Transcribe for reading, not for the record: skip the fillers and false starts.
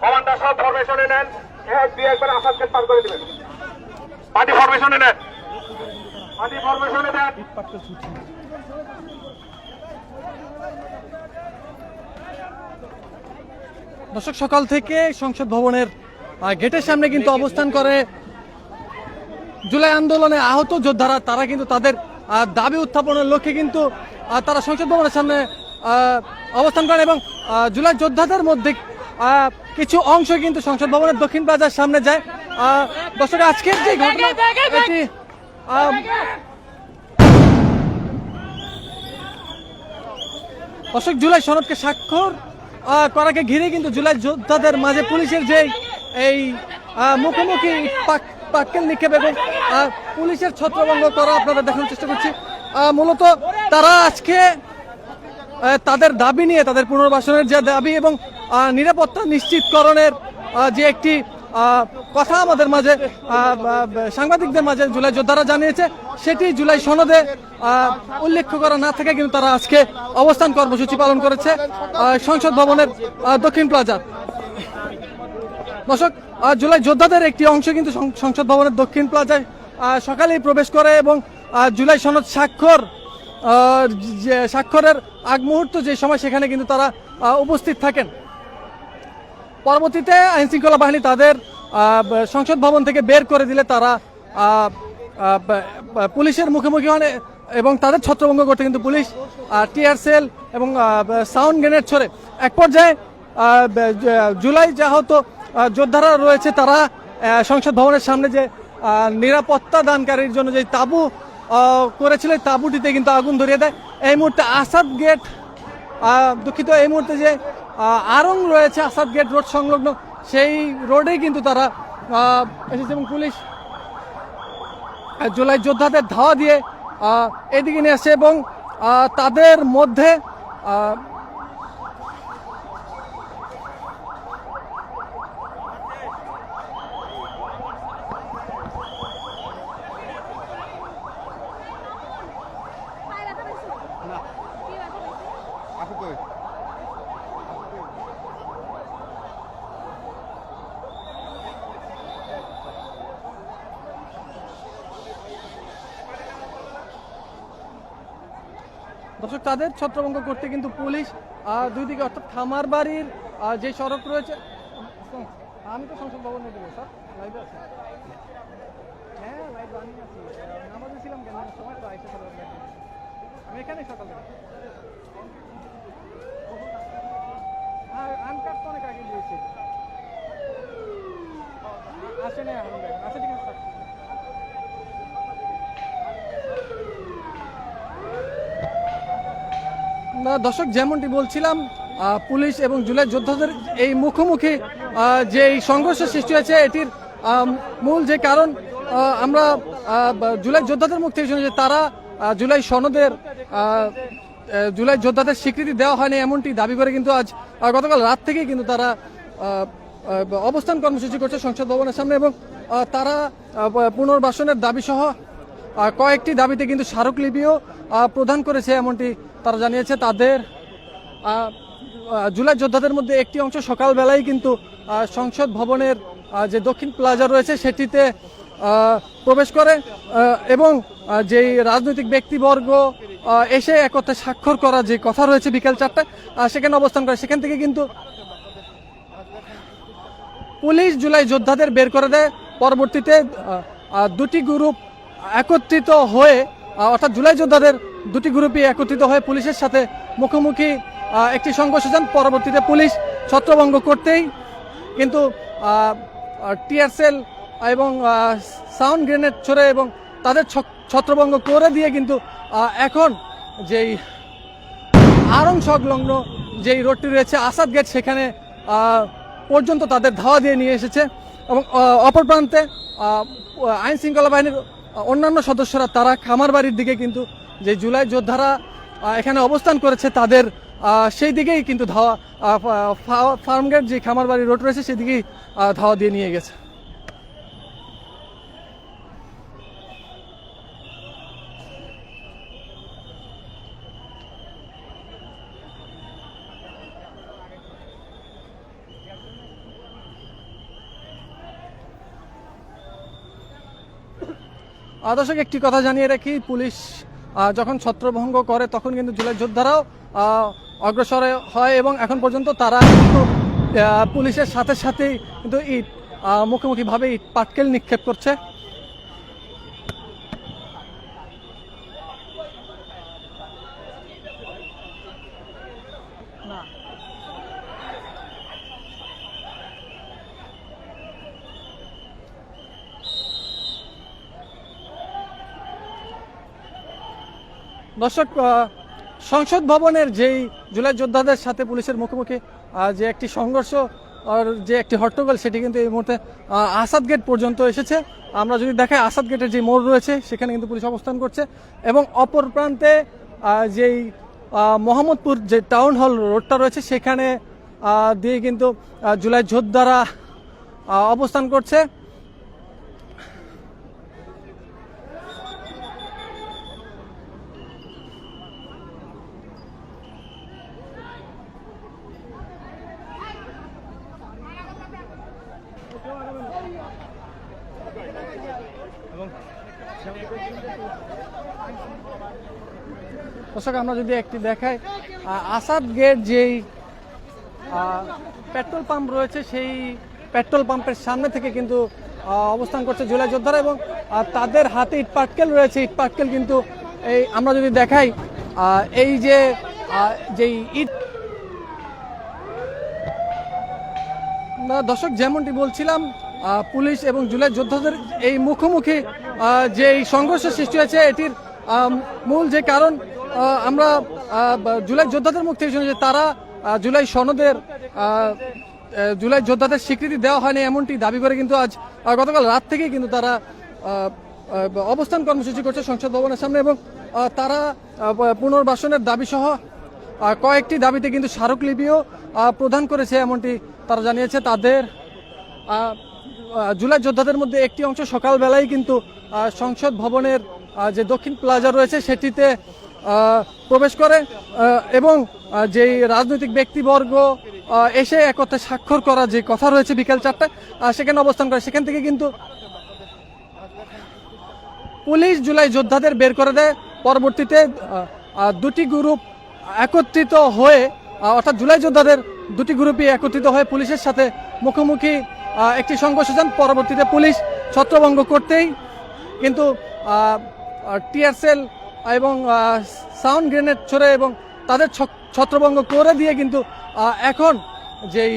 Commander সব ফরমেশনে নেন, একবার আসাদকে পার করে দিবেন। পার্টি ফরমেশনে নেন, পার্টি ফরমেশনে দেন। দর্শক, সকাল থেকে সংসদ ভবনের গেটের সামনে কিন্তু অবস্থান করে জুলাই আন্দোলনে আহত যোদ্ধারা। তারা কিন্তু তাদের দাবি উত্থাপনের লক্ষ্যে কিন্তু তারা সংসদ ভবনের সামনে অবস্থান করেন এবং জুলাই যোদ্ধাদের মধ্যে কিছু অংশ কিন্তু সংসদ ভবনের দক্ষিণ প্লাজার সামনে যায়। দর্শক, আজকের যে ঘটনা এটি দর্শক, জুলাই সনদকে স্বাক্ষর করাকে ঘিরে কিন্তু জুলাই যোদ্ধাদের মাঝে পুলিশের যে এই মুখোমুখি পাক্কেল নিক্ষেপ এবং পুলিশের ছত্রভঙ্গ করা আপনারা দেখানোর চেষ্টা করছি। মূলত তারা আজকে তাদের দাবি নিয়ে, তাদের পুনর্বাসনের যে দাবি এবং নিরাপত্তা নিশ্চিতকরণের যে একটি কথা আমাদের মাঝে সাংবাদিকদের মাঝে জুলাই যোদ্ধারা জানিয়েছে, সেটি জুলাই সনদে উল্লেখ করা না থেকে কিন্তু তারা আজকে অবস্থান কর্মসূচি পালন করেছে সংসদ ভবনের দক্ষিণ প্লাজা। দর্শক, জুলাই যোদ্ধাদের একটি অংশ কিন্তু সংসদ ভবনের দক্ষিণ প্লাজায় সকালেই প্রবেশ করে এবং জুলাই সনদ স্বাক্ষরের আগ মুহূর্ত যে সময় সেখানে কিন্তু তারা উপস্থিত থাকেন। পরবর্তীতে আইন শৃঙ্খলা বাহিনী তাদের সংসদ ভবন থেকে বের করে দিলে তারা পুলিশের মুখোমুখি হন এবং তাদের ছত্রভঙ্গ করতে কিন্তু পুলিশ টিয়ার সেল এবং সাউন্ড গ্রেনেড ছড়ে। এক পর্যায়ে জুলাই আহত যোদ্ধারা রয়েছে, তারা সংসদ ভবনের সামনে যে নিরাপত্তা দানকারীর জন্য যে তাঁবু করেছিল, তাঁবুটিতে কিন্তু আগুন ধরিয়ে দেয়। এই মুহূর্তে আসাদ গেট, দুঃখিত, এই মুহূর্তে যে আড়ং রয়েছে আসাদ গেট রোড সংলগ্ন, সেই রোডেই কিন্তু তারা এসেছে এবং পুলিশ জুলাই যোদ্ধাদের ধাওয়া দিয়ে এদিকে নিয়ে আসছে এবং তাদের মধ্যে দর্শক, তাদের ছত্রভঙ্গ করতে কিন্তু পুলিশ দুই দিকে, অর্থাৎ খামারবাড়ির যে সড়ক রয়েছে। আমি তো সংসদ ভবনে দেবো স্যার, লাইভে আছি। হ্যাঁ, লাইভ বানিয়ে আছি, নামাজে ছিলাম কেন সময় তো আইসে আমি এখানে সকাল থেকে। আনকাট তো অনেক আগে দিয়েছি, আসে না এখন, আসে ঠিক আছে। দর্শক, যেমনটি বলছিলাম, পুলিশ এবং জুলাই যোদ্ধাদের এই মুখোমুখি যে এই সংঘর্ষের সৃষ্টি হয়েছে, এটির মূল যে কারণ আমরা জুলাই যোদ্ধাদের মুখ থেকে শুনি যে তারা জুলাই সনদের জুলাই যোদ্ধাদের স্বীকৃতি দেওয়া হয়নি এমনটি দাবি করে কিন্তু আজ গতকাল রাত থেকেই কিন্তু তারা অবস্থান কর্মসূচি করছে সংসদ ভবনের সামনে এবং তারা পুনর্বাসনের দাবি সহ কয়েকটি দাবিতে কিন্তু স্মারকলিপিও প্রদান করেছে এমনটি তারা জানিয়েছে। তাদের জুলাই যোদ্ধাদের মধ্যে একটি অংশ সকালবেলায় কিন্তু সংসদ ভবনের যে দক্ষিণ প্লাজা রয়েছে সেটিতে প্রবেশ করে এবং যেই রাজনৈতিক ব্যক্তিবর্গ এসে একত্রে স্বাক্ষর করা যে কথা রয়েছে বিকেল 4টায় সেখানে অবস্থান করে। সেখান থেকে কিন্তু পুলিশ জুলাই যোদ্ধাদের বের করে দেয়। পরবর্তীতে দুটি গ্রুপ একত্রিত হয়ে, অর্থাৎ জুলাই যোদ্ধাদের দুটি গ্রুপই একত্রিত হয়ে পুলিশের সাথে মুখোমুখি একটি সংঘর্ষ যান। পরবর্তীতে পুলিশ ছত্রভঙ্গ করতেই কিন্তু টিয়ার সেল এবং সাউন্ড গ্রেনেড ছড়ে এবং তাদের ছত্রভঙ্গ করে দিয়ে কিন্তু এখন যেই আড়ং সংলগ্ন যেই রোডটি রয়েছে আসাদ গেট, সেখানে পর্যন্ত তাদের ধাওয়া দিয়ে নিয়ে এসেছে এবং অপর প্রান্তে আইন শৃঙ্খলা বাহিনীর অন্যান্য সদস্যরা তারা খামারবাড়ির দিকে কিন্তু যে জুলাই যোদ্ধারা এখানে অবস্থান করেছে তাদের সেই দিকেই কিন্তু ধাওয়া, ফার্মগেট যে খামারবাড়ি রোড রয়েছে সেদিকেই ধাওয়া দিয়ে নিয়ে গেছে। দর্শক একটি কথা জানিয়ে রাখি, পুলিশ যখন ছত্রভঙ্গ করে তখন কিন্তু জুলাই যোদ্ধারাও অগ্রসর হয় এবং এখন পর্যন্ত তারা কিন্তু পুলিশের সাথে সাথেই কিন্তু ইট মুখোমুখিভাবে ইট পাটকেল নিক্ষেপ করছে। দর্শক সংসদ ভবনের যেই জুলাই যোদ্ধাদের সাথে পুলিশের মুখোমুখি যে একটি সংঘর্ষ আর যে একটি হট্টগোল, সেটি কিন্তু এই মুহূর্তে আসাদ গেট পর্যন্ত এসেছে। আমরা যদি দেখাই, আসাদ গেটের যে মোড় রয়েছে সেখানে কিন্তু পুলিশ অবস্থান করছে এবং অপর প্রান্তে যেই মোহাম্মদপুর যে টাউন হল রোডটা রয়েছে সেখানে দিয়ে কিন্তু জুলাই যোদ্ধারা অবস্থান করছে। দর্শক আমরা যদি একটি দেখাই, আসাদ গেট যেই পেট্রোল পাম্প রয়েছে সেই পেট্রোল পাম্পের সামনে থেকে কিন্তু অবস্থান করছে জুলাই যোদ্ধারা এবং তাদের হাতে ইট পাটকেল রয়েছে। ইট পাটকেল কিন্তু এই আমরা যদি দেখাই, এই যে যেই ইট, দর্শক যেমনটি বলছিলাম, পুলিশ এবং জুলাই যোদ্ধাদের এই মুখোমুখি যে সংঘর্ষ সৃষ্টি হয়েছে এটির মূল যে কারণ আমরা জুলাই যোদ্ধাদের মুখ থেকে শুনি যে তারা জুলাই সনদের জুলাই যোদ্ধাদের স্বীকৃতি দেওয়া হয়নি এমনটি দাবি করে কিন্তু আজ গতকাল রাত থেকেই কিন্তু তারা অবস্থান কর্মসূচি করছে সংসদ ভবনের সামনে এবং তারা পুনর্বাসনের দাবি সহ কয়েকটি দাবিতে কিন্তু স্মারকলিপিও প্রদান করেছে এমনটি তারা জানিয়েছে। তাদের জুলাই যোদ্ধাদের মধ্যে একটি অংশ সকালবেলায় কিন্তু সংসদ ভবনের যে দক্ষিণ প্লাজা রয়েছে সেটিতে প্রবেশ করে এবং যেই রাজনৈতিক ব্যক্তিবর্গ এসে একত্রে স্বাক্ষর করা যে কথা রয়েছে বিকেল 4টায় সেখানে অবস্থান করে। সেখান থেকে কিন্তু পুলিশ জুলাই যোদ্ধাদের বের করে দেয়। পরবর্তীতে দুটি গ্রুপ একত্রিত হয়ে, অর্থাৎ জুলাই যোদ্ধাদের দুটি গ্রুপই একত্রিত হয়ে পুলিশের সাথে মুখোমুখি একটি সংঘর্ষ যান। পরবর্তীতে পুলিশ ছত্রভঙ্গ করতেই কিন্তু টিয়ার সেল এবং সাউন্ড গ্রেনেড ছোড়ে এবং তাদের ছত্রভঙ্গ করে দিয়ে কিন্তু এখন যেই